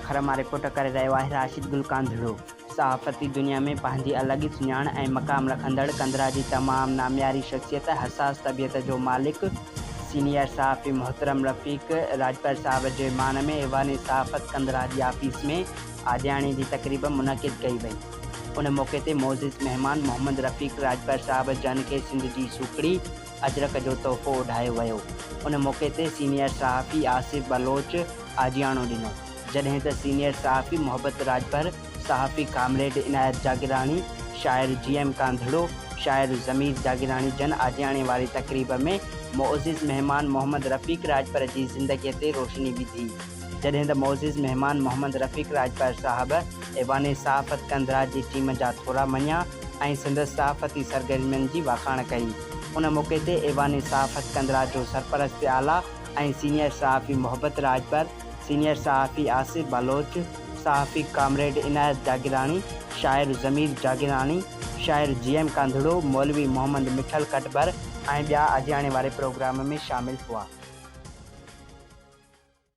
अखर मां रिपोर्ट करे रहियो आहे राशिद गुल कांधड़ो। सहाफ़ती दुनिया में पंहिंजी अलॻि ई सुञाण ऐं मक़ाम रखंदड़ कंदरा जी तमामु नामियारी शख़्सियत, हसास तबियत जो मालिक सीनियर सहाफ़ी मोहतरम रफ़ीक राजपर साहब जे मान में ऐवान सहाफ़त कंदरा जी आफ़िस में आदियाणी जी तक़रीब मुनक़िद कई वई। उन मौक़े ते मोज़िज़ महिमान मोहम्मद रफ़ीक राजपर साहब जन खे सिंध जी सूखड़ी अजरक जो तोहफ़ो उॾायो वियो। उन मौक़े ते सीनियर सहाफ़ी आसिफ़ बलोच आजियाणो ॾिनो, जॾहिं त सीनियर सहाफ़ी मोहब्बत राजपर, सहाफ़ी कामरेड इनायत जागीरानी, शाइर GM कांधड़ो, शाइर ज़मीर जागीरानी जन आजियाणे वारी तक़रीब में मोज़िज़ महिमान मोहम्मद रफ़ीक राजपर जी ज़िंदगीअ ते रोशनी विधी। जॾहिं त मोज़िज़ महिमान मोहम्मद रफ़ीक राजपर साहब ऐवान सहाफ़त कंदरा जी टीम जा थोरा मञिया ऐं संदसि सहाफ़ती सरगर्मियुनि जी वाखाण कई। उन मौक़े ते ऐवान सहाफ़त कंदरा जो सरपरस्त आला ऐं सीनियर सहाफ़ी मोहब्बत राजपर, सीनियर सहाफ़ी आसिफ़ बलोच, सहाफ़ी कामरेड इनायत जागीरानी, शाइर ज़मीर जागीरानी, शाइर GM कांधड़ो, मौलवी मोहम्मद मिठल कटबर ऐं ॿिया आजियाणे वारे प्रोग्राम में शामिल हुआ।